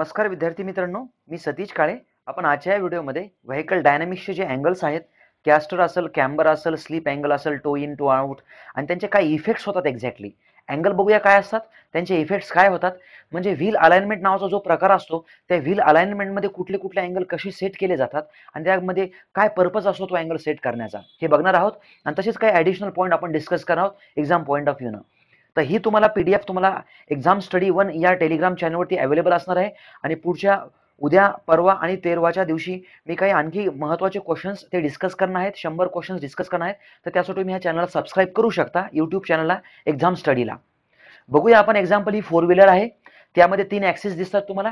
नमस्कार विद्यार्थी मित्रांनो, मी सतीश काळे. आपण आजच्या या व्हिडिओमध्ये व्हेइकल डायनॅमिक्सचे जे अँगल्स आहेत, कॅस्टर असेल, कॅम्बर असेल, स्लिप अँगल असेल, टो इन, टो आउट आणि त्यांचे काय इफेक्ट्स होतात एक्झॅक्टली. अँगल बघूया काय असतात, त्यांचे इफेक्ट्स काय होतात. म्हणजे व्हील अलाइनमेंट नावाचा जो प्रकार असतो, त्या व्हील अलाइनमेंटमध्ये कुठले कुठले अँगल कसे सेट केले जातात आणि त्यामध्ये काय पर्पज असतो तो अँगल सेट करण्याचा, हे बघणार आहोत. आणि तसेच काही ॲडिशनल पॉईंट आपण डिस्कस करणार आहोत एक्झाम पॉईंट ऑफ व्ह्यूनं. तर ही तुम्हाला PDF तुम्हाला एक्झाम स्टडी 1 या टेलिग्राम चॅनलवरती अवेलेबल असणार आहे. आणि पुढच्या उद्या, परवा आणि 13वाच्या दिवशी मी काही आणखी महत्त्वाचे क्वेश्चन्स ते डिस्कस करणार आहेत. 100 क्वेश्चन्स डिस्कस करणार आहेत. तर त्यासाठी तुम्ही ह्या चॅनलला सबस्क्राईब करू शकता, यूट्यूब चॅनलला एक्झाम स्टडीला. बघूया आपण एक्झाम्पल. ही 4 व्हीलर आहे. त्यामध्ये 3 ॲक्सिस दिसतात तुम्हाला.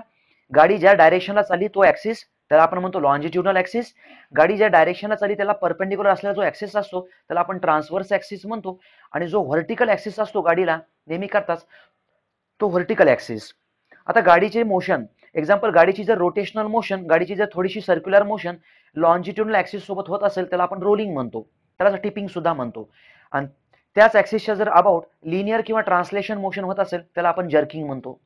गाडी ज्या डायरेक्शनला चालली तो ॲक्सिस त्याला आपण म्हणतो लॉन्जिट्युडनल ॲक्सिस. गाडी ज्या डायरेक्शनला चालली त्याला परपेंडिक्युलर असलेला जो ॲक्सिस असतो त्याला आपण ट्रान्सव्हर्स ॲक्सिस म्हणतो. आणि जो व्हर्टिकल ॲक्सिस असतो गाडीला नेहमी करताच तो व्हर्टिकल ॲक्सिस. आता गाडीचे मोशन एक्झाम्पल, गाडीची जर रोटेशनल मोशन, गाडीची जर थोडीशी सर्क्युलर मोशन लॉन्जिट्युडनल ॲक्सिस सोबत होत असेल त्याला आपण रोलिंग म्हणतो, त्याला टिपिंग सुद्धा म्हणतो. आणि त्याच ॲक्सिसच्या जर अबाउट लिनियर किंवा ट्रान्सलेशन मोशन होत असेल त्याला आपण जर्किंग म्हणतो.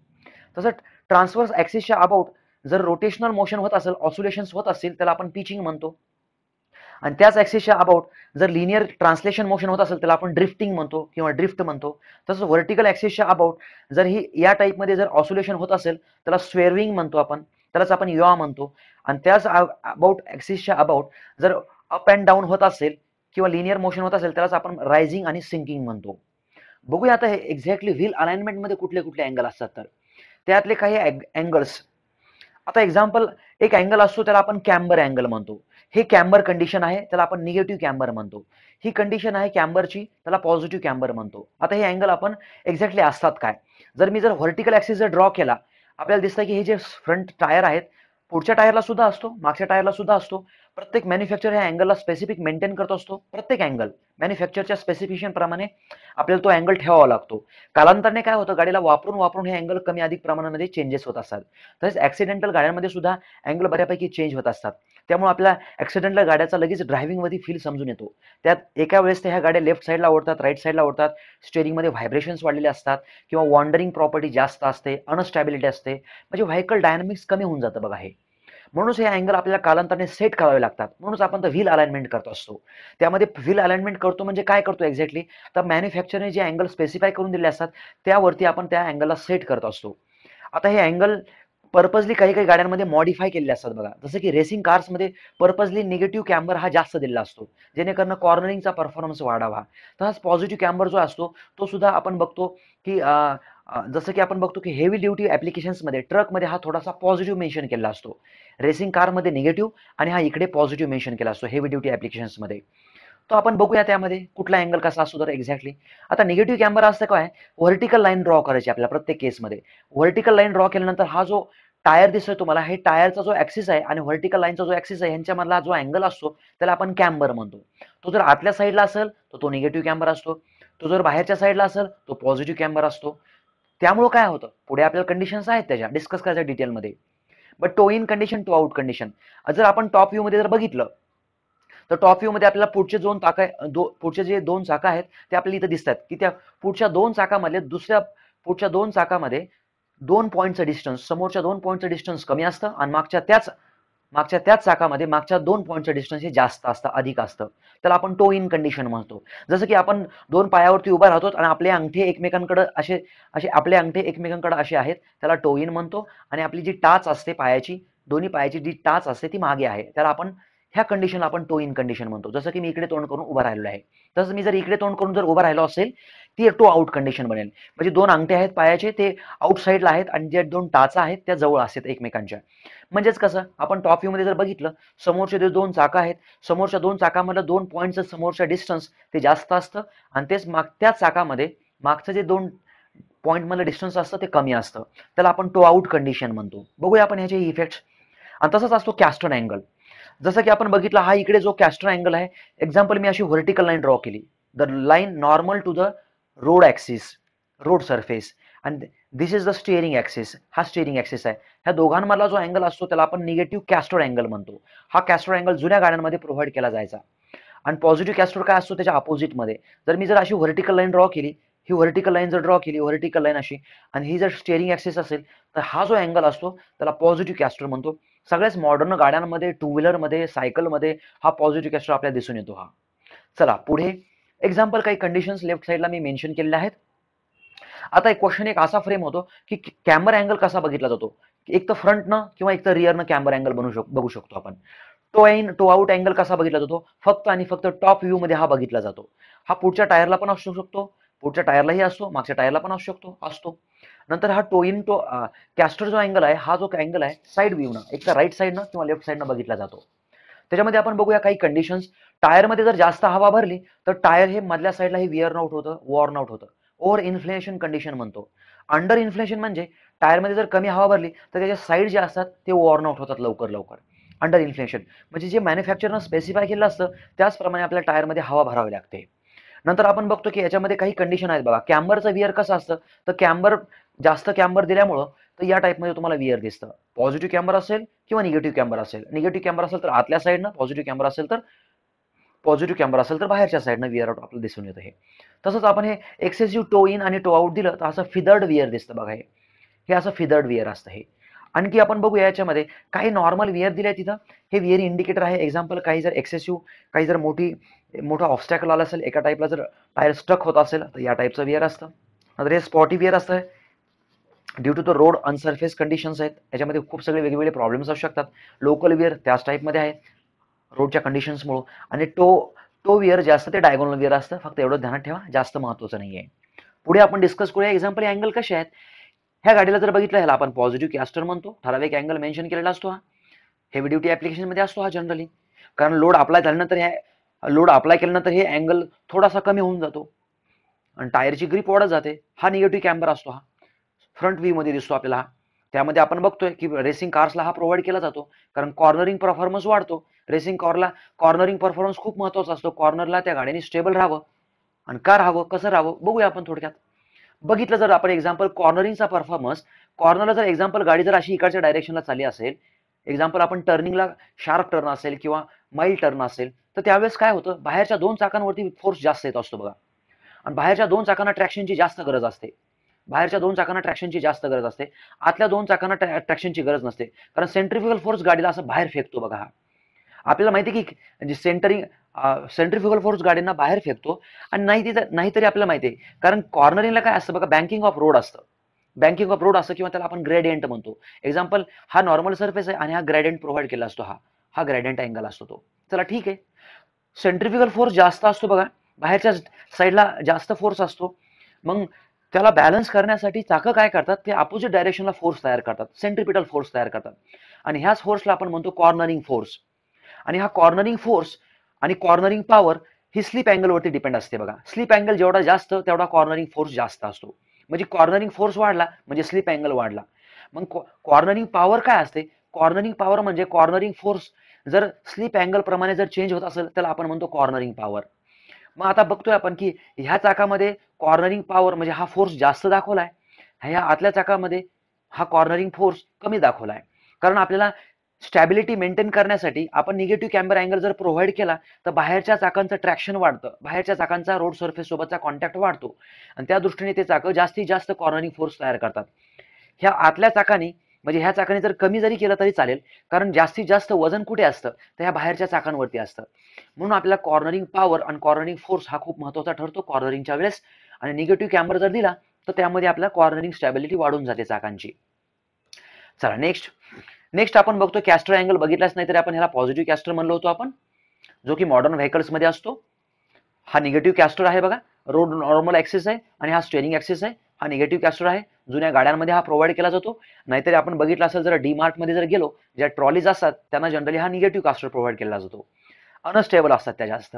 तसं ट्रान्सव्हर्स ॲक्सिसच्या अबाउट जर रोटेशनल मोशन होत असेल, ऑसिलेशन्स होत असतील त्याला आपण पिचिंग म्हणतो. आणि त्याच ॲक्सिसच्या अबाउट जर लिनियर ट्रान्सलेशन मोशन होत असेल त्याला आपण ड्रिफ्टिंग म्हणतो किंवा ड्रिफ्ट म्हणतो. तसंच व्हर्टिकल ॲक्सिसच्या अबाउट जर ही या टाईपमध्ये जर ऑसिलेशन होत असेल त्याला स्वेअरिंग म्हणतो आपण, त्यालाच आपण यॉ म्हणतो. आणि त्याच अबाउट ॲक्सिसच्या अबाउट जर अप अँड डाऊन होत असेल किंवा लिनियर मोशन होत असेल त्यालाच आपण रायझिंग आणि सिंकिंग म्हणतो. बघूया आता हे एक्झॅक्टली व्हील अलाइनमेंटमध्ये कुठले कुठले अँगल असतात. तर त्यातले काही अँगल्स. आता एक्झाम्पल, एक अँगल असतो त्याला आपण कॅम्बर अँगल म्हणतो. हे कॅम्बर कंडिशन आहे, त्याला आपण निगेटिव्ह कॅम्बर म्हणतो. ही कंडिशन आहे कॅम्बरची, त्याला पॉझिटिव्ह कॅम्बर म्हणतो. आता हे अँगल आपण एक्झॅक्टली असतात काय. जर व्हर्टिकल ॲक्सिस जर ड्रॉ केला, आपल्याला दिसतं की हे जे फ्रंट टायर आहेत, पुढच्या टायरला सुद्धा असतो, मागच्या टायरला सुद्धा असतो. प्रत्येक मॅन्युफॅक्चर ह्या अँगलला स्पेसिफिक मेंटेन करत असतो. प्रत्येक अँगल मॅन्युफॅक्चरच्या स्पेसिफिकेशन प्रमाणे आपल्याला तो अँगल ठेवावा लागतो. कालांतराने काय होतं, गाडीला वापरून वापरून हे अँगल कमी अधिक प्रमाणामध्ये चेंजेस होत असतात. तसेच ॲक्सिडेंटल गाड्यांमध्ये सुद्धा अँगल बऱ्यापैकी चेंज होत असतात. त्यामुळे आपल्या ॲक्सिडेंटल गाड्याचा लगेच ड्रायव्हिंगमध्ये फील समजून येतो. त्यात एका वेळेस ह्या गाड्या लेफ्ट साईडला ओढतात, राईट साईडला ओढतात, स्टेअरिंगमध्ये व्हायब्रेशन्स वाढलेले असतात किंवा वॉन्डरिंग प्रॉपर्टी जास्त असते, अनस्टॅबिलिटी असते. म्हणजे व्हेकल डायनॅमिक्स कमी होऊन जातं बघा हे. म्हणूनच हे अँगल आपल्याला कालांतराने सेट करावे लागतात. म्हणूनच आपण तर व्हील अलाइनमेंट करत असतो. त्यामध्ये व्हील अलाइनमेंट करतो म्हणजे काय करतो एक्झॅक्टली, तर मॅन्युफॅक्चरने जे अँगल स्पेसिफाय करून दिले असतात त्यावरती आपण त्या अँगलला सेट करत असतो. आता हे अँगल पर्पजली काही काही गाड्यांमध्ये मॉडिफाय केलेले असतात बघा. जसं की रेसिंग कार्समध्ये पर्पजली निगेटिव्ह कॅम्बर हा जास्त दिलेला असतो, जेणेकरून कॉर्नरिंगचा परफॉर्मन्स वाढावा. तसाच पॉझिटिव्ह कॅम्बर जो असतो तो सुद्धा आपण बघतो की जसं की आपण बघतो की हेवी ड्युटी ॲप्लिकेशन्समध्ये ट्रकमध्ये हा थोडासा पॉझिटिव्ह मेन्शन केला असतो. रेसिंग कारमध्ये निगेटिव्ह आणि हा इकडे पॉझिटिव्ह मेन्शन केला असतो हेवी ड्युटी ॲप्लिकेशन्समध्ये. तो आपण बघूया त्यामध्ये कुठला अँगल कसा असतो तर एक्झॅक्टली. आता निगेटिव्ह कॅम्बर असतं काय, व्हर्टिकल लाईन ड्रॉ करायची आपल्या प्रत्येक केसमध्ये. व्हर्टिकल लाईन ड्रॉ केल्यानंतर हा जो टायर दिसतोय तुम्हाला, हे टायरचा जो ॲक्सिस आहे आणि व्हर्टिकल लाईनचा जो ॲक्सिस आहे यांच्यामधला जो अँगल असतो त्याला आपण कॅम्बर म्हणतो. तो जर आतल्या साईडला असेल तर तो निगेटिव्ह कॅम्बर असतो, तो जर बाहेरच्या साईडला असेल तो पॉझिटिव्ह कॅम्बर असतो. त्यामुळे काय होतं, पुढे आपल्याला कंडिशन्स आहेत त्याच्या डिस्कस करायच्या डिटेलमध्ये. But toe in condition, toe out condition जर आपण टॉप व्ह्यू मध्ये जर बघितलं तर टॉप व्ह्यू मध्ये आपल्याला पुढचे जे दोन चाकं आहेत ते आपल्याला इथं दिसतात की त्या पुढच्या दोन चाकामध्ये पुढच्या दोन चाकामध्ये 2 पॉईंटचं डिस्टन्स, समोरच्या 2 पॉईंटचं डिस्टन्स कमी असतं आणि मागच्या त्याच चाकामध्ये मागच्या 2 पॉईंटचं डिस्टन्स हे जास्त असतं, अधिक असतं. त्याला आपण टो इन कंडिशन म्हणतो. जसं की आपण 2 पायावरती उभा राहतो आणि आपले अंगठे एकमेकांकडे असे असे आपले अंगठे एकमेकांकडे असे आहेत, त्याला टो इन म्हणतो. आणि आपली जी टाच असते पायाची, दोन्ही पायाची जी टाच असते ती मागे आहे, त्याला आपण ह्या कंडिशनला आपण टो इन कंडिशन म्हणतो. जसं की मी इकडे तोंड करून उभा राहिलो आहे, तसं मी जर इकडे तोंड करून जर उभा राहिलो असेल ती टो आउट कंडिशन बनेल. म्हणजे 2 अंगठे आहेत पायाचे ते आउट साईडला आहेत आणि ज्या 2 टाचा आहेत त्या जवळ असतात एकमेकांच्या. म्हणजेच कसं, आपण टॉप व्ह्यू मध्ये जर बघितलं, समोरचे जे 2 चाकं आहेत, समोरच्या 2 चाकामधलं 2 पॉईंटचं समोरच्या डिस्टन्स ते जास्त असतं आणि तेच त्याच चाकामध्ये मागचं जे 2 पॉईंट मधलं डिस्टन्स असतं ते कमी असतं. त्याला आपण टो आउट कंडिशन म्हणतो. बघूया आपण ह्याचे इफेक्ट्स. आणि तसंच असतो कॅस्टन अँगल. जसं की आपण बघितलं, हा इकडे जो कॅस्टर अँगल आहे, एक्झाम्पल मी अशी व्हर्टिकल लाईन ड्रॉ केली, the line normal to the road axis, road surface, आणि this is the steering axis, हा स्टिअरिंग ॲक्सिस आहे. ह्या दोघांमधला जो अँगल असतो त्याला आपण निगेटिव्ह कॅस्टर अँगल म्हणतो. हा कॅस्टर अँगल जुन्या गाड्यांमध्ये प्रोव्हाइड केला जायचा. आणि पॉझिटिव्ह कॅस्टर काय असतो त्याच्या अपोजिटमध्ये. जर मी अशी व्हर्टिकल लाईन ड्रॉ केली ही व्हर्टिकल लाईन जर ड्रॉ केली, व्हर्टिकल लाईन अशी, आणि ही जर स्टिअरिंग ऍक्सिस असेल तर हा जो अँगल असतो त्याला पॉझिटिव्ह कॅस्टर म्हणतो. सगळ्याच मॉडर्न गाड्यांमध्ये, टू व्हीलरमध्ये, सायकलमध्ये हा पॉझिटिव्ह कॅस्टर आपल्याला दिसून येतो हा. चला पुढे एक्झाम्पल, काही कंडिशन्स लेफ्ट साईडला मी मेन्शन केलेल्या आहेत. आता एक क्वेश्चन एक असा फ्रेम होतो की कॅमेरा अँगल कसा बघितला जातो, एक तर फ्रंटनं किंवा एक तर रिअरनं कॅमेरा अँगल बघू शकतो आपण. Toe in toe out angle कसा बघितला जातो, फक्त आणि फक्त टॉप व्ह्यू मध्ये हा बघितला जातो. हा पुढच्या टायरला पण असू शकतो, पुढच्या टायरलाही असतो, मागच्या टायरला पण असतो. नंतर हा टो इन टो कॅस्टर जो अँगल आहे, हा जो अँगल आहे साईड व्ह्यूनं, एक तर राईट साईडनं किंवा लेफ्ट साईडनं बघितला जातो. त्याच्यामध्ये आपण बघूया काही कंडिशन्स. टायरमध्ये जर जास्त हवा भरली तर टायर हे मधल्या साईडला हे विअर आउट होतं, वॉर्न आउट होतं. ओव्हर इन्फ्लेशन कंडिशन म्हणतो. अंडर इन्फ्लेशन म्हणजे टायरमध्ये जर कमी हवा भरली तर त्याच्या साईड जे असतात ते वॉर्न आउट होतात लवकर. अंडर इन्फ्लेशन म्हणजे जे मॅन्युफॅक्चरनं स्पेसिफाय केलं असतं त्याचप्रमाणे आपल्या टायरमध्ये हवा भरावी लागते. नंतर आपण बघतो की याच्यामध्ये काही कंडिशन आहेत बघा. कॅम्बरचं विअर कसं असतं, तर जास्त कॅम्बर दिल्यामुळं तर या टाईपमध्ये तुम्हाला विअर दिसतं. पॉझिटिव्ह कॅम्बर असेल किंवा निगेटिव्ह कॅम्बर असेल. निगेटिव्ह कॅम्बर असेल तर आतल्या साईडनं, पॉझिटिव्ह कॅम्बर असेल तर बाहेरच्या साईडनं विअर आउट आपल्याला दिसून येतं हे. तसंच आपण हे एक्सेसिव्ह टो इन आणि टो आउट दिलं तर असं फिदर्ड विअर दिसतं बघा. हे असं फिदर्ड विअर असतं हे. आणखी आपण बघूया याच्यामध्ये काही नॉर्मल विअर दिले तिथं. हे विअर इंडिकेटर आहे. एक्झाम्पल, काही जर एक्सेसिव्ह, काही जर मोठा ऑब्स्टॅकल आला असेल, एका टाईपला जर टायर स्टक होत असेल तर या टाईपचं विअर असतं. नंतर हे स्पॉटी विअर असतं. Due to the road unsurfaced conditions आहेत, याच्यामध्ये खूप सगळे वेगवेगळे प्रॉब्लेम्स असू शकतात. लोकल विअर त्याच टाईपमध्ये आहे रोडच्या कंडिशन्समुळे. आणि टो विअर जे असतं ते डायगोनल विअर असतं. फक्त एवढं ध्यानात ठेवा, जास्त महत्त्वाचं नाही आहे. पुढे आपण डिस्कस करूया एक्झाम्पल अँगल कसे आहेत. ह्या गाडीला जर बघितलं, ह्याला आपण पॉझिटिव्ह कॅस्टर म्हणतो. ठराविक अँगल मेन्शन केलेला असतो हा. हेवी ड्युटी ऍप्लिकेशनमध्ये असतो हा जनरली. कारण लोड अप्लाय केल्यानंतर हे अँगल थोडासा कमी होऊन जातो आणि टायरची ग्रीप वाढत जाते. हा निगेटिव्ह कॅम्बर असतो हा. फ्रंट व्ह्यू मध्ये दिसतो आपल्याला. त्यामध्ये आपण बघतोय की रेसिंग कार्सला हा प्रोव्हाइड केला जातो, कारण कॉर्नरिंग परफॉर्मन्स वाढतो. रेसिंग कारला कॉर्नरिंग परफॉर्मन्स खूप महत्वाचा असतो. कॉर्नरला त्या गाडीने स्टेबल राहावं. आणि का राहावं, कसं राहावं बघूया आपण थोडक्यात. बघितलं जर आपण एक्झाम्पल कॉर्नरिंगचा परफॉर्मन्स, कॉर्नरला जर एक्झाम्पल गाडी जर अशी इकडच्या डायरेक्शनला चालली असेल, एक्झाम्पल आपण टर्निंगला शार्प टर्न असेल किंवा माइल्ड टर्न असेल, तर त्यावेळेस काय होतं, बाहेरच्या दोन चाकांवरती फोर्स जास्त येत असतो बघा. आणि बाहेरच्या दोन चाकांना ट्रॅक्शनची जास्त गरज असते. आतल्या दोन चाकांना ट्रॅक्शनची गरज नसते, कारण सेंट्रिफ्युगल फोर्स गाडीला असं बाहेर फेकतो बघा. हा आपल्याला माहिती की सेंट्रिफ्युगल फोर्स गाडींना बाहेर फेकतो. आणि नाहीतरी आपल्याला माहिती आहे, कारण कॉर्नरिंगला काय असतं बघा, बँकिंग ऑफ रोड असतं किंवा त्याला आपण ग्रेडियंट म्हणतो. एक्झाम्पल, हा नॉर्मल सरफेस आहे आणि हा ग्रेडियंट प्रोव्हाइड केला असतो. हा ग्रेडियंट अँगल असतो तो. चला ठीक आहे. सेंट्रिफ्युगल फोर्स जास्त असतो बघा, बाहेरच्या साईडला जास्त फोर्स असतो. मग त्याला बॅलन्स करण्यासाठी चाकं काय करतात, ते अपोजिट डायरेक्शनला फोर्स तयार करतात, सेंट्रिपिटल फोर्स तयार करतात. आणि ह्याच फोर्सला आपण म्हणतो कॉर्नरिंग फोर्स. आणि हा कॉर्नरिंग फोर्स आणि कॉर्नरिंग पॉवर ही स्लिप अँगलवरती डिपेंड असते बघा. स्लिप अँगल जेवढा जास्त तेवढा कॉर्नरिंग फोर्स जास्त असतो. म्हणजे कॉर्नरिंग फोर्स वाढला म्हणजे स्लिप अँगल वाढला. मग कॉर्नरिंग पॉवर काय असते, कॉर्नरिंग पॉवर म्हणजे कॉर्नरिंग फोर्स जर स्लिप अँगल प्रमाणे जर चेंज होत असेल त्याला आपण म्हणतो कॉर्नरिंग पॉवर. मग आता बघतोय आपण की ह्या चाकामध्ये कॉर्नरिंग पॉवर म्हणजे हा फोर्स जास्त दाखवलाय, ह्या आतल्या चाकामध्ये हा कॉर्नरिंग फोर्स कमी दाखवलाय. कारण आपल्याला स्टॅबिलिटी मेंटेन करण्यासाठी आपण निगेटिव्ह कॅम्बर अँगल जर प्रोव्हाइड केला तर बाहेरच्या चाकांचं ट्रॅक्शन वाढतं, बाहेरच्या चाकांचा रोड सरफेस सोबतचा कॉन्टॅक्ट वाढतो आणि त्या दृष्टीने ते चाकं जास्तीत जास्त कॉर्नरिंग फोर्स तयार करतात. ह्या आतल्या चाकांनी म्हणजे ह्या चाकाने जर कमी जरी केलं तरी चालेल, कारण जास्तीत जास्त वजन कुठे असतं, तर ह्या बाहेरच्या चाकांवरती असतं. म्हणून आपल्याला कॉर्नरिंग पॉवर आणि कॉर्नरिंग फोर्स हा खूप महत्त्वाचा ठरतो कॉर्नरिंगच्या वेळेस. आणि निगेटिव्ह कॅम्बर जर दिला तर त्यामध्ये आपल्याला कॉर्नरिंग स्टॅबिलिटी वाढून जाते चाकांची. चला नेक्स्ट आपण बघतो कॅस्टर अँगल. बघितलाच नाही तरी आपण ह्याला पॉझिटिव्ह कॅस्टर म्हणलो होतो आपण, जो की मॉडर्न व्हेकल्स मध्ये असतो. हा निगेटिव्ह कॅस्टर आहे बघा. रोड नॉर्मल ऍक्सिस आहे आणि हा स्टेअरिंग ऍक्सिस आहे. हा निगेटिव्ह कॅस्टर आहे. जुन्या गाड्यांमध्ये हा प्रोव्हाइड केला जातो. नाहीतरी आपण बघितलं असेल जर डीमार्ट मध्ये जर गेलो, ज्या ट्रॉलीज असतात त्यांना जनरली हा निगेटिव्ह कॅस्टर प्रोव्हाइड केला जातो. अनस्टेबल असतात त्या जास्त.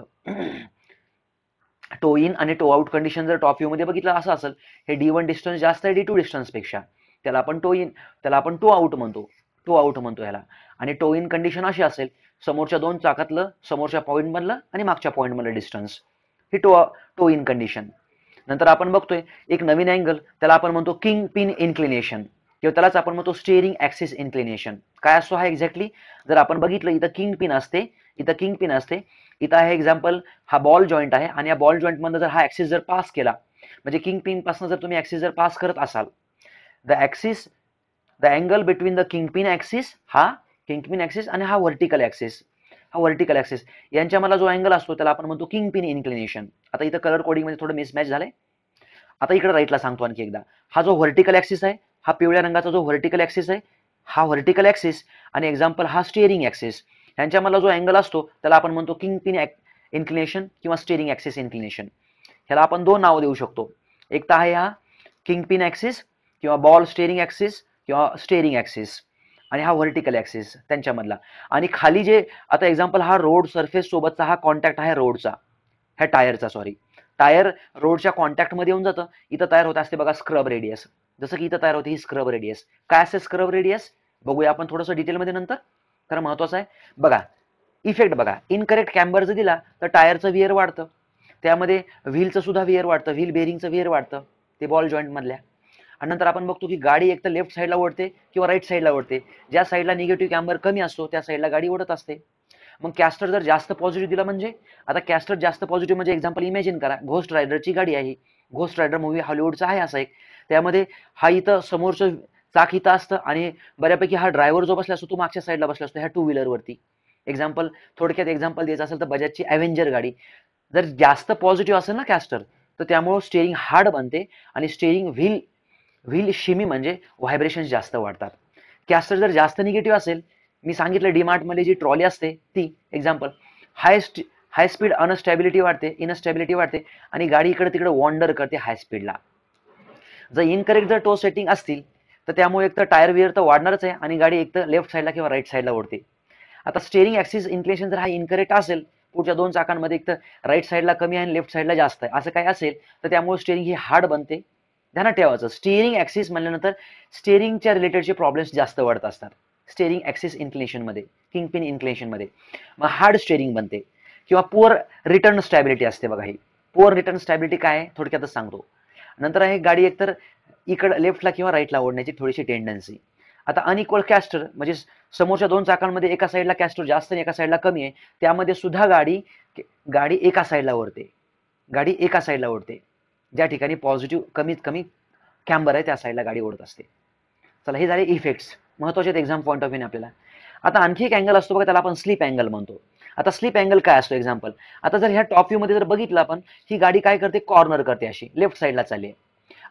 टो इन आणि टो आउट कंडिशन जर टॉप व्ह्यू मध्ये बघितलं असं असेल, हे D1 डिस्टन्स जास्त आहे D2 डिस्टन्स पेक्षा, त्याला आपण टो आउट म्हणतो ह्याला. आणि टो इन कंडिशन अशी असेल, समोरच्या दोन चाकातलं, समोरच्या पॉईंट मधलं आणि मागच्या पॉईंट मधलं डिस्टन्स, ही टो इन कंडिशन. नंतर आपण बघतोय एक नवीन अँगल, त्याला आपण म्हणतो किंग पिन इन्क्लिनेशन किंवा त्यालाच आपण म्हणतो स्टीअरिंग ऍक्सिस इन्क्लिनेशन. काय असतो हा एक्झॅक्टली, जर आपण बघितलं इथं किंग पिन असते, इथं आहे एक्झाम्पल, हा बॉल जॉईंट आहे आणि या बॉल जॉईंट मधनं जर हा ऍक्सिस जर पास केला म्हणजे किंग पिन पासून जर तुम्ही ऍक्सिस जर पास करत असाल, the angle between the king pin axis, हा किंग पिन ऍक्सिस आणि हा व्हर्टिकल ऍक्सिस, यांच्या मला जो अँगल असतो त्याला आपण म्हणतो किंग पिन इन्क्लिनेशन. आता इथं कलर कोडिंग मध्ये थोडं मिसमॅच झालंय. आता इकडे राईटला सांगतो आणखी एकदा. हा जो व्हर्टिकल ऍक्सिस आहे, हा पिवळ्या रंगाचा जो व्हर्टिकल ऍक्सिस आहे, हा व्हर्टिकल ऍक्सिस आणि एक्झाम्पल हा स्टिअरिंग ऍक्सिस, यांच्या मला जो अँगल असतो त्याला आपण म्हणतो किंग पिन इन्क्लिनेशन किंवा स्टिअरिंग ऍक्सिस इन्क्लिनेशन. ह्याला आपण दोन नावं देऊ शकतो. एक तर आहे हा किंग पिन ऍक्सिस किंवा बॉल स्टिअरिंग ऍक्सिस किंवा स्टिअरिंग ऍक्सिस, आणि हा व्हर्टिकल ऍक्सिस त्यांच्यामधला. आणि खाली जे आता एक्झाम्पल हा रोड सरफेस सोबतचा हा कॉन्टॅक्ट आहे रोडचा, ह्या टायरचा, सॉरी टायर रोडच्या कॉन्टॅक्टमध्ये येऊन जातं. इथं तयार होत असते बघा स्क्रब रेडियस, जसं की इथं तयार होते ही स्क्रब रेडियस. काय असते स्क्रब रेडियस बघूया आपण थोडंसं डिटेलमध्ये नंतर, कारण महत्वाचं आहे. बघा इफेक्ट बघा, इनकरेक्ट कॅम्बर जर दिला तर टायरचं वियर वाढतं, त्यामध्ये व्हीलचं सुद्धा वियर वाढतं, व्हील बेरिंगचं वियर वाढतं ते बॉल जॉईंट मधल्या. आणि नंतर आपण बघतो की गाडी एक तर लेफ्ट साईडला ओढते किंवा राईट साईडला ओढते. ज्या साईडला निगेटिव्ह कॅम्बर कमी असतो त्या साईडला गाडी ओढत असते. मग कॅस्टर जर जास्त पॉझिटिव्ह दिला म्हणजे, आता कॅस्टर जास्त पॉझिटिव्ह म्हणजे एक्झाम्पल इमॅजिन करा, घोस्ट रायडरची गाडी आहे. घोस्ट रायडर मूवी हॉलिवूडचा आहे असा एक. त्यामध्ये हा इथं समोरचं चाक इथं असतं आणि बऱ्यापैकी हा ड्रायव्हर जो बसला असतो तो मागच्या साईडला बसला असतो ह्या टू व्हीलरवरती. एक्झाम्पल थोडक्यात एक्झाम्पल द्यायचं असेल तर बजाजची अव्हेंजर गाडी. जर जास्त पॉझिटिव्ह असेल ना कॅस्टर, तर त्यामुळे स्टेअरिंग हार्ड बनते आणि स्टेअरिंग व्हील शिमी म्हणजे व्हायब्रेशन जास्त वाढतात. कॅस्टर जर जास्त निगेटिव्ह असेल, मी सांगितलं डीमार्ट मध्ये जी ट्रॉली असते ती एक्झाम्पल, हाय स्पीड इनस्टॅबिलिटी वाढते आणि गाडी इकडे तिकडे वॉन्डर करते हाय स्पीडला. जर इनकरेक्ट जर टो सेटिंग असतील तर त्यामुळे एक तर टायर वियर तर वाढणारच आहे आणि गाडी एक तर लेफ्ट साईडला किंवा राईट साईडला ओढते. आता स्टेअरिंग ऍक्सिस इन्क्लिनेशन जर हा इनकरेक्ट असेल, पुढच्या दोन चाकांमध्ये एक तर राईट साईडला कमी आहे आणि लेफ्ट साईडला जास्त आहे असं काय असेल, तर त्यामुळे स्टेअरिंग ही हार्ड बनते. ध्यानात ठेवायचं, स्टिअरिंग ऍक्सिस म्हणल्यानंतर स्टिअरिंगच्या रिलेटेडचे प्रॉब्लेम्स जास्त वाढत असतात स्टिअरिंग ऍक्सिस इन्क्लिनेशन मध्ये, किंग पिन इन्क्लिनेशन मध्ये. मग हार्ड स्टिअरिंग बनते किंवा पुअर रिटर्न स्टॅबिलिटी असते. बघा ही पुअर रिटर्न स्टॅबिलिटी काय आहे थोडक्यातच सांगतो. नंतर आहे गाडी एकतर इकडं लेफ्टला किंवा राईटला ओढण्याची थोडीशी टेंडन्सी. आता अनइक्वल कॅस्टर म्हणजे समोरच्या दोन चाकांमध्ये एका साईडला कॅस्टर जास्त आणि एका साईडला कमी आहे, त्यामध्ये सुद्धा गाडी एका साईडला ओढते. ज्या ठिकाणी पॉझिटिव्ह कमीत कमी कॅम्बर आहे त्या साईडला गाडी ओढत असते. चला हे झाले इफेक्ट्स, महत्वाचे आहेत एक्झाम पॉईंट ऑफ व्ह्यू आपल्याला. आता आणखी एक अँगल असतो बघा, त्याला आपण स्लीप अँगल म्हणतो. आता स्लीप अँगल काय असतो एक्झाम्पल, आता जर ह्या टॉप व्ह्यू मध्ये जर बघितलं आपण, ही गाडी काय करते कॉर्नर करते, अशी लेफ्ट साईडला चालली आहे.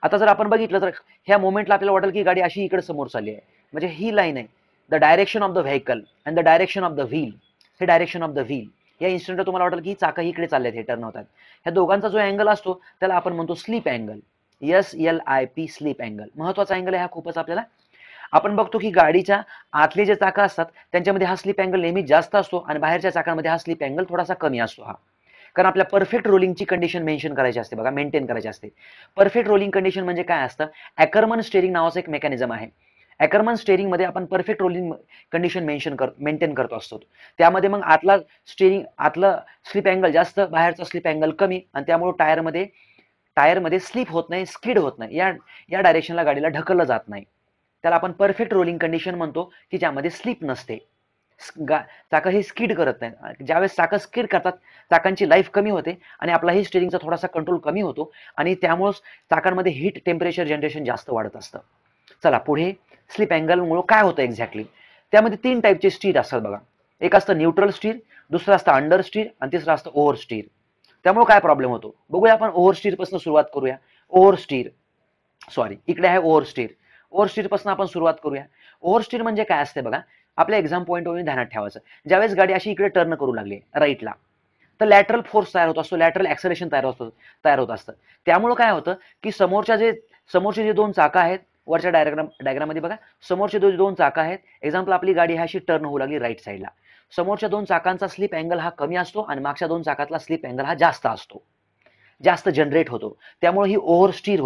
आता जर आपण बघितलं तर ह्या मोमेंटला आपल्याला वाटेल की गाडी अशी इकडे समोर चालली आहे, म्हणजे ही लाईन आहे the direction of the vehicle and the direction of the wheel. हे डायरेक्शन ऑफ द व्हील, या इन्स्टंटला तुम्हाला वाटेल की चाक इकडे चालले आहेत, हे टर्न होतात. ह्या दोघांचा जो अँगल असतो त्याला आपण म्हणतो sleep angle, SLIP sleep angle. महत्वाचा अँगल आहे हा खूपच आपल्याला. आपण बघतो की गाडीच्या आतले जे चाकं असतात त्यांच्यामध्ये हा स्लीप अँगल नेहमी जास्त असतो आणि बाहेरच्या चाकांमध्ये हा स्लीप अँगल थोडासा कमी असतो. हा कारण आपल्या परफेक्ट रोलिंगची कंडिशन मेन्शन करायची असते बघा, मेंटेन करायची असते. परफेक्ट रोलिंग कंडिशन म्हणजे काय असतं, ॲकरमन स्टेअरिंग नावाचं एक मेकॅनिझम आहे. ॲकरमन स्टेअरिंग मध्ये आपण परफेक्ट रोलिंग कंडिशन मेंटेन करतो असतो. त्यामध्ये मग आतलं स्लीप अँगल जास्त, बाहेरचा स्लीप अँगल कमी, आणि त्यामुळे टायरमध्ये स्लिप होत नाही, स्किड होत नाही, या डायरेक्शनला गाडीला ढकललं जात नाही. त्याला आपण परफेक्ट रोलिंग कंडिशन म्हणतो की ज्यामध्ये स्लिप नसते, चाकं हे स्किड करत नाही. ज्यावेळेस चाकं स्किड करतात चाकांची लाईफ कमी होते आणि आपलाही स्टेअरिंगचा थोडासा कंट्रोल कमी होतो आणि त्यामुळे चाकांमध्ये हीट टेम्परेचर जनरेशन जास्त वाढत असतं. चला पुढे, स्लिप अँगलमुळे काय होतं एक्झॅक्टली, त्यामध्ये 3 टाईपचे स्टीर असतात बघा. एक असतं न्यूट्रल स्टीर, दुसरं असतं अंडर स्टीर आणि तिसरं असतं ओव्हर स्टीर. त्यामुळे काय प्रॉब्लेम होतो बघूया आपण. ओव्हर स्टीर पासून सुरुवात करूया. इकडे आहे ओव्हर स्टीर पासून आपण सुरुवात करूया. ओव्हर स्टीर म्हणजे काय असते बघा, आपल्या एक्झाम पॉईंट ऑफ ध्यानात ठेवायचं. ज्यावेळेस गाडी अशी इकडे टर्न करू लागली राईटला, तर लॅटरल फोर्स तयार होत असतो, लॅटरल ऍक्सलेरेशन तयार होत असतं. त्यामुळे काय होतं की समोरचे जे दोन चाकं आहेत, वरच्या डायग्राम मध्ये बघा, समोरचे दोन चाकं आहेत. एक्झाम्पल आपली गाडी अशी टर्न होऊ लागली राईट साईडला, समोरच्या दोन चाकांचा स्लिप अँगल हा कमी असतो आणि मागच्या दोन चाकातला स्लिप अँगल हा जास्त असतो, जास्त जनरेट होतो. त्यामुळे ही ओव्हर स्टीर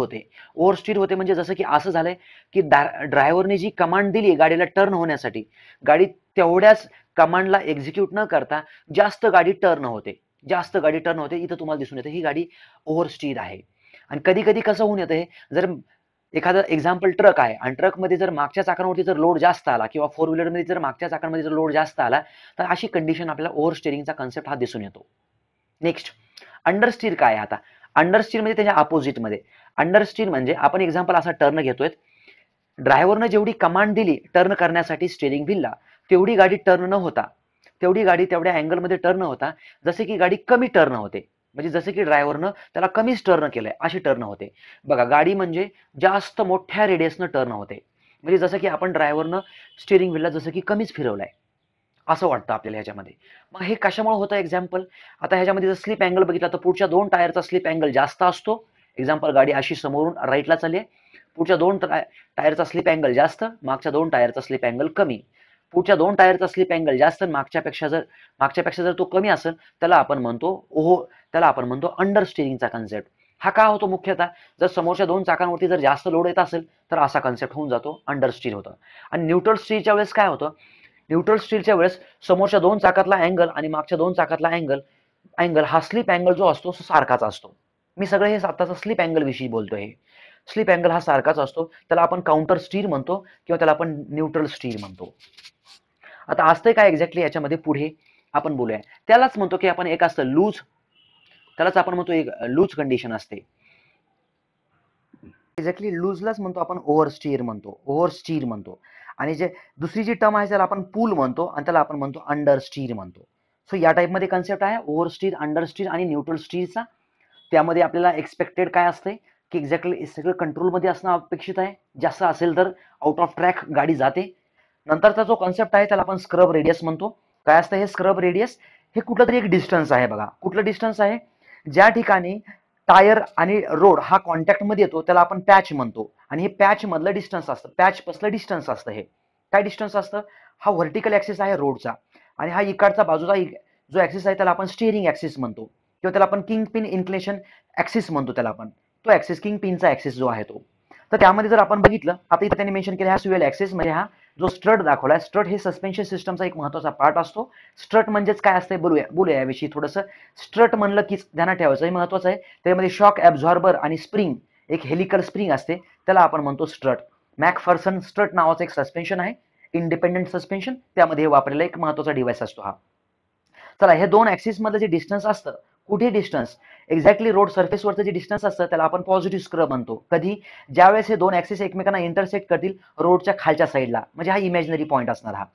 होते म्हणजे जसं की असं झालंय की ड्रायव्हरने जी कमांड दिली गाडीला टर्न होण्यासाठी, गाडी तेवढ्याच कमांडला एक्झिक्यूट न करता जास्त गाडी टर्न होते. इथं तुम्हाला दिसून येतं ही गाडी ओव्हर स्टीर आहे. आणि कधी कधी कसं होऊन येतं, हे जर एखादं एक्झाम्पल ट्रक आहे आणि ट्रकमध्ये जर मागच्या चाकांवरती जर लोड जास्त आला किंवा फोर व्हीलरमध्ये जर मागच्या चाकांमध्ये जर लोड जास्त आला, तर अशी कंडिशन आपल्याला ओव्हर स्टीअरिंगचा कन्सेप्ट हा दिसून येतो. नेक्स्ट, अंडरस्टीर काय आहे आता? अंडरस्टीर म्हणजे त्याच्या अपोजिटमध्ये. अंडरस्टीर म्हणजे आपण एक्झाम्पल असा टर्न घेतोय, ड्रायव्हरनं जेवढी कमांड दिली टर्न करण्यासाठी स्टेरिंग व्हीलला, तेवढी गाडी टर्न न होता, तेवढी गाडी तेवढ्या अँगलमध्ये टर्न होता, जसे की गाडी कमी टर्न होते. म्हणजे जसे की ड्रायव्हरनं त्याला कमीच टर्न केलंय अशी टर्न होते. बघा, गाडी म्हणजे जास्त मोठ्या रेडियसनं टर्न होते. म्हणजे जसं की आपण ड्रायव्हरनं स्टेरिंग व्हीलला जसं की कमीच फिरवलाय असं वाटतं आपल्याला ह्याच्यामध्ये. मग हे कशामुळे होतं एक्झाम्पल? आता ह्याच्यामध्ये जर स्लिप अँगल बघितला तर पुढच्या 2 टायरचा स्लिप अँगल जास्त असतो. एक्झाम्पल, गाडी अशी समोरून राईटला चालली आहे, पुढच्या 2 टायरचा स्लिप अँगल जास्त, मागच्या 2 टायरचा स्लिप अँगल कमी. पुढच्या 2 टायरचा स्लिप अँगल जास्त, मागच्यापेक्षा जर तो कमी असेल, त्याला आपण म्हणतो अंडर स्टिअरिंगचा कन्सेप्ट. हा का होतो मुख्यतः? जर समोरच्या 2 चाकांवरती जर जास्त लोड येत असेल तर असा कन्सेप्ट होऊन जातो, अंडर स्टीर होतं. आणि न्यूट्रल स्टीरच्या वेळेस काय होतं? न्यूट्रल स्टीलच्या वेळेस समोरच्या 2 चाकातला अँगल आणि मागच्या 2 चाकातला अँगल हा स्लिप अँगल जो असतो तो सारखाच असतो. मी सगळं हे आताचा स्लिप अँगल विषयी बोलतोय. स्लिप अँगल हा सारखाच असतो. त्याला आपण काउंटर स्टीर म्हणतो किंवा त्याला आपण न्यूट्रल स्टीर म्हणतो. आता असतंय काय एक्झॅक्टली याच्यामध्ये पुढे आपण बोलूया. त्यालाच म्हणतो की आपण एक असतं लूज, त्यालाच आपण म्हणतो एक लूज कंडिशन असते. एक्झॅक्टली लूजलाच म्हणतो आपण ओव्हरस्टीर म्हणतो. आणि जे दुसरी जी टर्म आहे त्याला आपण पूल म्हणतो आणि त्याला आपण म्हणतो अंडरस्टीर म्हणतो. सो या टाईपमध्ये कन्सेप्ट आहे ओव्हरस्टीर, अंडरस्टीर आणि न्यूट्रल स्टीरचा. त्यामध्ये आपल्याला एक्सपेक्टेड काय असते की एक्झॅक्टली सगळं कंट्रोलमध्ये असणं अपेक्षित आहे. जास्त असेल तर आउट ऑफ ट्रॅक गाडी जाते. नंतरचा जो कन्सेप्ट आहे त्याला आपण स्क्रब रेडियस म्हणतो. काय असतं हे स्क्रब रेडियस? हे कुठलं तरी एक डिस्टन्स आहे. बघा, कुठलं डिस्टन्स आहे? ज्या ठिकाणी टायर आणि रोड हा कॉन्टॅक्टमध्ये येतो त्याला आपण पॅच म्हणतो. आणि हे पॅच मधलं डिस्टन्स असतं, पॅच पसलं डिस्टन्स असतं. हे काय डिस्टन्स असतं? हा व्हर्टिकल ऍक्सिस आहे रोडचा आणि हा इकडचा बाजूचा जो ऍक्सिस आहे त्याला आपण स्टिअरिंग ऍक्सिस म्हणतो किंवा त्याला आपण किंग पिन इन्क्लेशन ऍक्सिस म्हणतो. त्याला आपण तो ऍक्सिस, किंग पिनचा ऍक्सिस जो आहे तो. तर त्यामध्ये जर आपण बघितलं, आता इथे त्यांनी मेन्शन केलं हा स्युएल ऍक्सिस म्हणजे हा जो स्ट्रट दाखवलाय, स्ट्रट हे सस्पेन्शन सिस्टमचा एक महत्त्वाचा पार्ट असतो. स्ट्रट म्हणजेच काय असते बोलूया याविषयी थोडंसं. स्ट्रट म्हणलं की ध्यानात ठेवायचं, हे महत्त्वाचं आहे. त्यामध्ये शॉक ॲब्झॉर्बर आणि स्प्रिंग, एक हेलिकल स्प्रिंग असते, त्याला आपण म्हणतो स्ट्रट. मॅकफर्सन स्ट्रट नावाचं एक सस्पेन्शन आहे, इंडिपेंडेंट सस्पेन्शन, त्यामध्ये वापरलेला एक महत्त्वाचा डिव्हाइस असतो हा. चला, हे 2 ऍक्सिस मधलं जे डिस्टन्स असतं, कुठे डिस्टन्स? एक्झॅक्टली रोड सरफेसवरचं जे डिस्टन्स असतं त्याला आपण पॉझिटिव्ह स्क्रब म्हणतो. कधी? ज्यावेळेस हे 2 ऍक्सिस एकमेकांना इंटरसेक्ट करतील रोडच्या खालच्या साईडला, म्हणजे हा इमॅजिनरी पॉईंट असणार हा.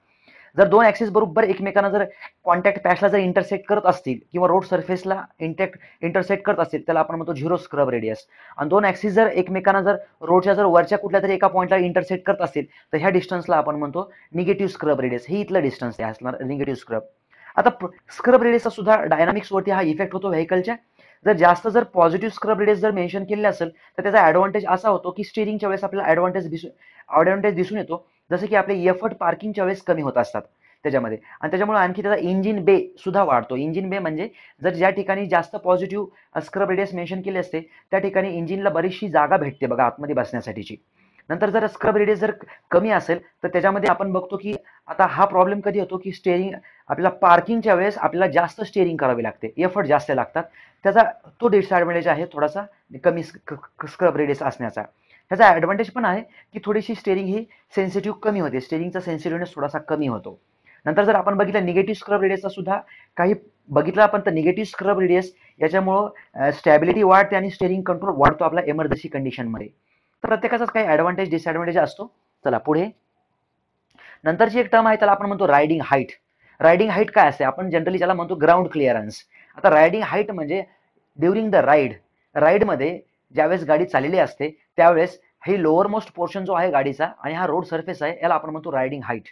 जर 2 ऍक्सिस बरोबर एकमेकांना जर कॉन्टॅक्ट पॅचला जर इंटरसेक्ट करत असतील किंवा रोड सरफेसला इंटरसेक्ट करत असतील त्याला आपण म्हणतो झिरो स्क्रब रेडियस. आणि 2 ऍक्सिस जर एकमेकांना जर रोडच्या जर वरच्या कुठल्या तरी एका पॉईंटला इंटरसेक्ट करत असतील तर ह्या डिस्टन्सला आपण म्हणतो निगेटिव्ह स्क्रब रेडियस. हे इथलं डिस्टन्स आहे असणार निगेटिव्ह स्क्रब. आता स्क्रब रेडियसचा सुद्धा डायनामिक्सवरती हा इफेक्ट होतो व्हेकलच्या. जर पॉझिटिव्ह स्क्रब रेडियस जर मेन्शन केले असेल तर त्याचा ऍडव्हान्टेज असा होतो की स्टिअरिंगच्या वेळेस आपल्याला ऍडव्हान्टेज दिसून येतो, जसं की आपले एफर्ट पार्किंगच्या वेळेस कमी होत असतात त्याच्यामध्ये. आणि त्याच्यामुळे आणखी त्याचा इंजिन बे सुद्धा वाढतो. इंजिन बे म्हणजे जर ज्या ठिकाणी जास्त पॉझिटिव्ह स्क्रब रेडियस मेन्शन केले असते त्या ठिकाणी इंजिनला बरीचशी जागा भेटते बघा आतमध्ये बसण्यासाठीची. नंतर जर स्क्रब रेडियस जर कमी असेल तर त्याच्यामध्ये आपण बघतो की आता हा प्रॉब्लेम कधी होतो की स्टेअरिंग आपल्याला पार्किंगच्या वेळेस आपल्याला जास्त स्टेअरिंग करावी लागते, एफर्ट जास्त लागतात. त्याचा तो डिसएडव्हान्टेज आहे थोडासा कमी स्क्रब रेडियस असण्याचा. ह्याचा ऍडव्हान्टेज पण आहे की थोडीशी स्टेअरिंग ही सेन्सिटिव्ह कमी होते, स्टेअरिंगचा सेन्सिटिव्हनेस थोडासा कमी होतो. नंतर जर आपण बघितलं निगेटिव्ह स्क्रब रेडियसचा सुद्धा काही बघितलं आपण तर निगेटिव्ह स्क्रब रेडियस याच्यामुळं स्टॅबिलिटी वाढते आणि स्टेअरिंग कंट्रोल वाढतो आपला इमर्जन्सी कंडिशनमध्ये. तर प्रत्येकाचाच काही ऍडव्हान्टेज डिसएडव्हान्टेज असतो. चला पुढे नंतरची एक टर्म आहे त्याला आपण म्हणतो रायडिंग हाईट. रायडिंग हाईट काय असते? आपण जनरली त्याला म्हणतो ग्राउंड क्लिअरन्स. आता रायडिंग हाईट म्हणजे ड्युरिंग द राईडमध्ये ज्यावेळेस गाडी चाललेली असते त्यावेळेस हे लोअर मोस्ट पोर्शन जो आहे गाडीचा आणि हा रोड सरफेस आहे याला आपण म्हणतो रायडिंग हाईट.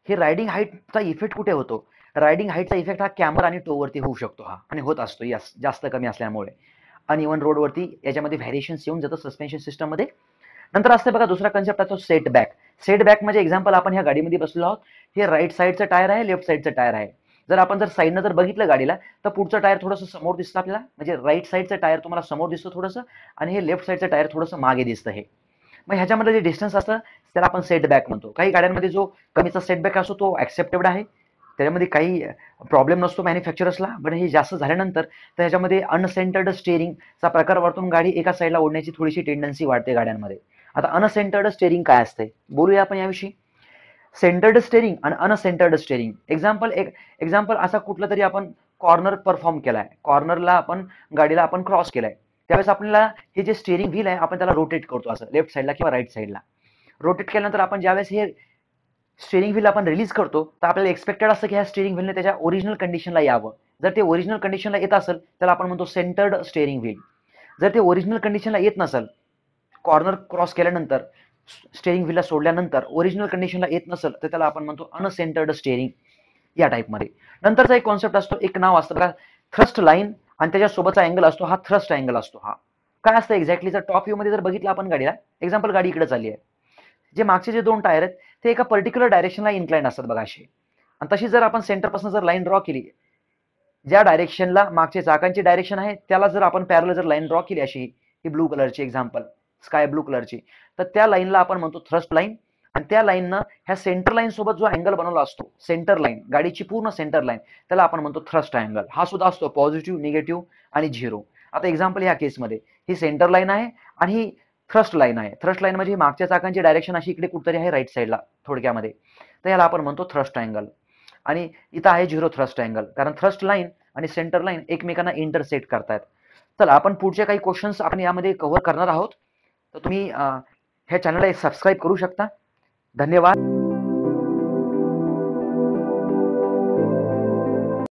हे रायडिंग हाईटचा इफेक्ट कुठे होतो? रायडिंग हाईटचा इफेक्ट हा कॅमेरा आणि टोवरती होऊ शकतो हा, आणि होत असतो यस, जास्त कमी असल्यामुळे. अनइव्हन रोडवरती याच्यामध्ये व्हॅरिएशन्स येऊन जातं सस्पेन्शन सिस्टममध्ये. नंतर असते बघा दुसरा कन्सेप्ट आहे तो सेटबॅक. सेटबॅक म्हणजे एक्झाम्पल आपण ह्या गाडीमध्ये बसलो आहोत, हे राईट साईडचं टायर आहे, लेफ्ट साईडचं टायर आहे. जर आपण जर साईडनं जर बघितलं गाडीला तर पुढचं टायर थोडंसं समोर दिसतं आपल्याला, म्हणजे राईट साईडचं टायर तुम्हाला समोर दिसतं थोडंसं आणि हे लेफ्ट साईडचं टायर थोडंसं मागे दिसतं. हे मग ह्याच्यामध्ये जे डिस्टन्स असतं त्याला आपण सेटबॅक म्हणतो. काही गाड्यांमध्ये जो कमीचा सेटबॅक असतो तो ऍक्सेप्टेड आहे, त्याच्यामध्ये काही प्रॉब्लेम नसतो मॅन्युफॅक्चरर्सला. पण हे जास्त झाल्यानंतर तर ह्याच्यामध्ये अनसेंटर्ड स्टेअरिंगचा प्रकार वाढून गाडी एका साईडला ओढण्याची थोडीशी टेंडन्सी वाढते गाड्यांमध्ये. आता अनसेंटर्ड स्टेअरिंग काय असते बोलूया आपण याविषयी. सेंटर्ड स्टेअरिंग आणि अनसेंटर्ड स्टेअरिंग. एक्झाम्पल असा कुठला तरी आपण कॉर्नर परफॉर्म केलाय, कॉर्नरला आपण गाडीला आपण क्रॉस केलाय, त्यावेळेस आपल्याला हे जे स्टिअरिंग व्हील आहे आपण त्याला रोटेट करतो असं लेफ्ट साईडला किंवा राईट साईडला. रोटेट केल्यानंतर आपण ज्यावेळेस हे स्टिअरिंग व्हील आपण रिलीज करतो तर आपल्याला एक्सपेक्टेड असतं की ह्या स्टिअरिंग व्हीलने त्याच्या ओरिजिनल कंडिशनला यावं. जर ते ओरिजिनल कंडिशनला येत असेल त्याला आपण म्हणतो सेंटर्ड स्टिअरिंग व्हील. जर ते ओरिजिनल कंडिशनला येत नसेल, कॉर्नर क्रॉस केल्यानंतर स्टिअरिंग व्हीलला सोडल्यानंतर ओरिजिनल कंडिशनला येत नसेल तर त्याला आपण म्हणतो अनसेंटर्ड स्टिअरिंग या टाईपमध्ये. नंतरचा एक कॉन्सेप्ट असतो, एक नाव असतं बघा थ्रस्ट लाईन, आणि त्याच्यासोबतचा अँगल असतो हा थ्रस्ट अँगल असतो. हा काय असतं एक्झॅक्टली, जर टॉप व्ह्यू मध्ये जर बघितलं आपण गाडीला, एक्झाम्पल गाडी इकडे चालली आहे, जे मागचे जे दोन टायर आहेत ते एका पर्टिक्युलर डायरेक्शनला इन्क्लाइंड असतात बघा असे. आणि तशी जर आपण सेंटरपासून जर लाईन ड्रॉ केली, ज्या डायरेक्शनला मागचे चाकांची डायरेक्शन आहे त्याला जर आपण पॅरल जर लाईन ड्रॉ केली अशी, ही ब्लू कलरची एक्झाम्पल स्काय ब्लू कलरची, तर त्या लाईनला आपण म्हणतो थ्रस्ट लाईन. आणि त्या लाईननं ह्या सेंटर लाईन सोबत जो अँगल बनवला असतो, सेंटर लाईन गाडीची पूर्ण सेंटर लाईन, त्याला आपण म्हणतो थ्रस्ट अँगल. हा सुद्धा असतो पॉझिटिव्ह, निगेटिव्ह आणि झिरो. आता एक्झाम्पल ह्या केसमध्ये ही सेंटर लाईन आहे आणि ही थ्रस्ट लाईन आहे. थ्रस्ट लाईन म्हणजे मागच्या चाकांची डायरेक्शन अशी इकडे कुठतरी आहे राईट साईडला थोडक्यामध्ये, तर याला आपण म्हणतो थ्रस्ट अँगल. आणि इथं आहे झिरो थ्रस्ट अँगल, कारण थ्रस्ट लाईन आणि सेंटर लाईन एकमेकांना इंटरसेक्ट करतायत. चला आपण पुढचे काही क्वेश्चन्स आपण यामध्ये कव्हर करणार आहोत, तर तुम्ही ह्या चॅनलला एक सबस्क्राईब करू शकता. धन्यवाद.